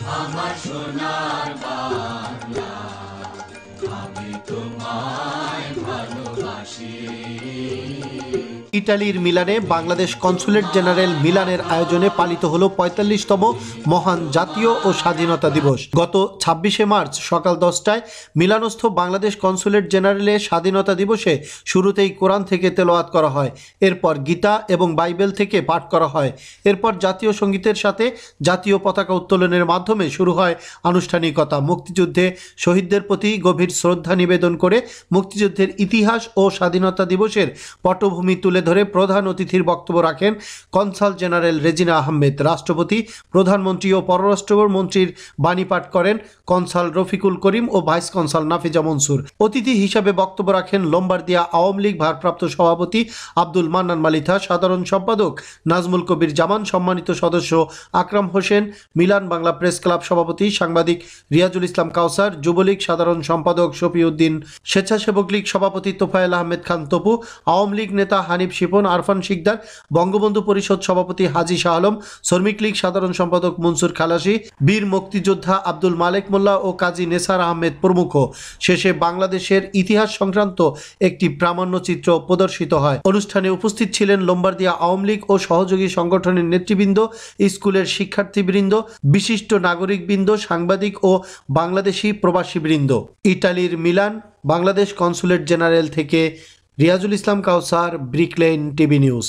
আমার সোনার বাংলা, আমি তোমায় ভালোবাসি। ইটালির মিলানে বাংলাদেশ কনসুলেট জেনারেল মিলানের আয়োজনে পালিত হলো ৪৫তম মহান জাতীয় ও স্বাধীনতা দিবস। গত ২৬শে মার্চ সকাল ১০টায় মিলানস্থ বাংলাদেশ কনসুলেট জেনারেলে স্বাধীনতা দিবসে শুরুতেই কোরআন থেকে তেলাওয়াত করা হয়। এরপর গীতা এবং বাইবেল থেকে পাঠ করা হয়। এরপর জাতীয় সঙ্গীতের সাথে জাতীয় পতাকা উত্তোলনের মাধ্যমে শুরু হয় আনুষ্ঠানিকতা। মুক্তিযুদ্ধে শহীদদের প্রতি গভীর শ্রদ্ধা নিবেদন করে মুক্তিযুদ্ধের ইতিহাস ও স্বাধীনতা দিবসের পটভূমি তুলে ধরে প্রধান অতিথির বক্তব্য রাখেন কনসাল জেনারেল রেজিনা আহমেদ। রাষ্ট্রপতি, প্রধানমন্ত্রী ও পররাষ্ট্রমন্ত্রীর বাণী পাঠ করেন কনসাল রফিকুল করিম ও ভাইস কনসাল নাফিজা মনসুর। অতিথি হিসাবে বক্তব্য রাখেন লম্বারদিয়া আওয়ামী লীগ ভারপ্রাপ্ত সভাপতি আব্দুল মান্নান মালিথা, সাধারণ সম্পাদক নাজমুল কবির জামান, সম্মানিত সদস্য Akram Hossain, Milan Bangla press club সভাপতি সাংবাদিক রিয়াজুল ইসলাম কাউসার, যুবলীগ সাধারণ সম্পাদক শফিউদ্দিন, স্বেচ্ছাসেবক লীগ সভাপতি তোফায়েল আহমেদ খান তপু, আওয়ামী লীগ নেতা হানিফ শিপন, আরফান শিকদার, বঙ্গবন্ধু পরিষদ সভাপতি হাজী শাহ আলম, শ্রমিক লীগ সাধারণ সম্পাদক মনসুর খালাসি, বীর মুক্তিযোদ্ধা আব্দুল মালেক মোল্লা ও কাজী নেসার আহমেদ প্রমুখ। শেষে বাংলাদেশের ইতিহাস সংক্রান্ত একটি প্রামাণ্যচিত্র প্রদর্শিত হয়। অনুষ্ঠানে উপস্থিত ছিলেন লম্বারদিয়া আওয়ামী লীগ ও সহযোগী সংগঠনের নেতৃবৃন্দ, স্কুলের শিক্ষার্থীবৃন্দ, বিশিষ্ট নাগরিকবৃন্দ, সাংবাদিক ও বাংলাদেশি প্রবাসীবৃন্দ। ইটালির মিলান, বাংলাদেশ কনসুলেট জেনারেল থেকে রিয়াজুল ইসলাম কাউসার, ব্রিকলেন টিভি নিউজ।